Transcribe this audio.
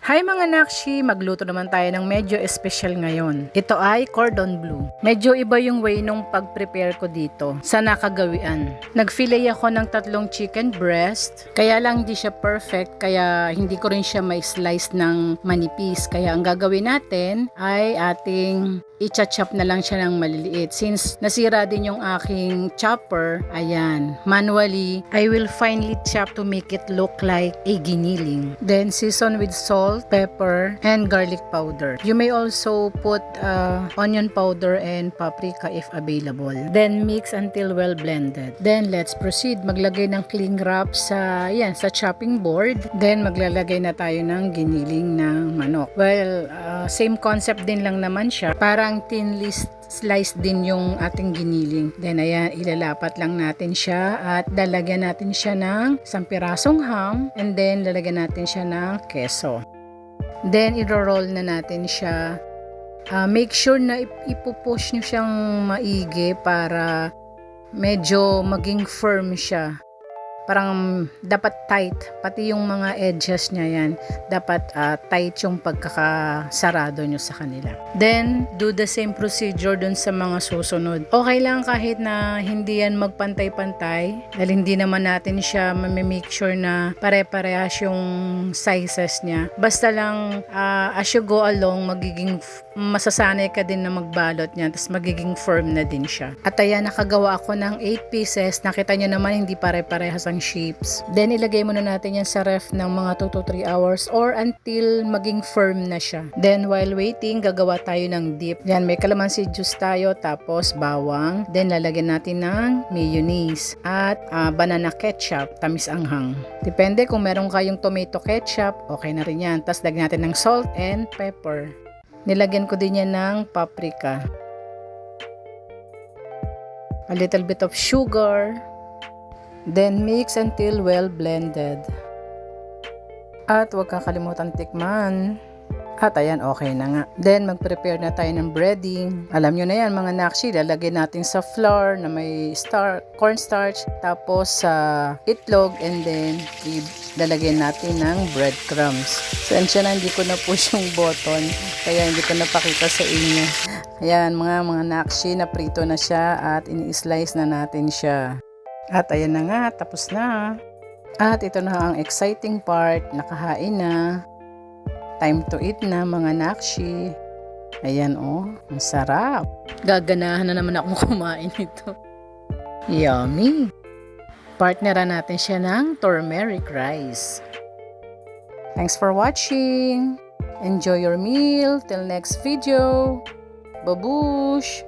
Hi mga nakshi, magluto naman tayo ng medyo espesyal ngayon. Ito ay cordon bleu. Medyo iba yung way nung pag-prepare ko dito sa nakagawian. Nag-fillet ako ng 3 chicken breast, kaya lang hindi siya perfect, kaya hindi ko rin siya may slice ng manipis. Kaya ang gagawin natin ay ating i-chop na lang siya ng maliliit. Since nasira din yung aking chopper, ayan, manually, I will finely chop to make it look like a giniling. Then season with salt, pepper, and garlic powder. You may also put onion powder and paprika if available. Then mix until well blended. Then let's proceed. Maglagay ng cling wrap sa chopping board. Then maglalagay na tayo ng giniling ng manok. Well, same concept din lang naman siya. Parang thinly slice din yung ating giniling. Then ayan, ilalapat lang natin siya at lalagyan natin siya ng 1 pirasong ham, and then lalagyan natin siya ng keso. Then i-roll na natin siya. Make sure na ipupush nyo siyang maigi para medyo maging firm siya. Parang dapat tight, pati yung mga edges niya yan, dapat tight yung pagkakasarado nyo sa kanila. Then, do the same procedure dun sa mga susunod. Okay lang kahit na hindi yan magpantay-pantay, dahil hindi naman natin siya make sure na pare-parehas yung sizes niya. Basta lang, as you go along, masasanay ka din na magbalot niya, tapos magiging firm na din siya. At ayan, nakagawa ako ng 8 pieces. Nakita nyo naman, hindi pare-parehas ang shapes. Then ilagay muna natin yan sa ref ng mga 2 to 3 hours or until maging firm na siya. Then while waiting, gagawa tayo ng dip. Yan, may calamansi juice tayo, tapos bawang. Then lalagyan natin ng mayonnaise at banana ketchup, tamis anghang. Depende kung meron kayong tomato ketchup, okay na rin yan. Tapos lagyan natin ng salt and pepper. Nilagyan ko din yan ng paprika. A little bit of sugar. Then mix until well blended. At huwag kakalimutan tikman. At ayan, okay na nga. Then mag-prepare na tayo ng breading. Alam nyo na yan mga nakshi, lalagyan natin sa flour na may cornstarch, tapos sa itlog, and then lalagyan natin ng breadcrumbs. Sensya na, hindi ko na push yung button, kaya hindi ko napakita sa inyo. Ayan mga nakshi, na prito na siya at ini-slice na natin siya. At ayan na nga, tapos na. At ito na ang exciting part, nakahain na. Time to eat na mga nakshi. Ayan oh, ang sarap. Gaganahan na naman akong kumain ito. Yummy. Partneran natin siya ng turmeric rice. Thanks for watching. Enjoy your meal. Till next video. Babush!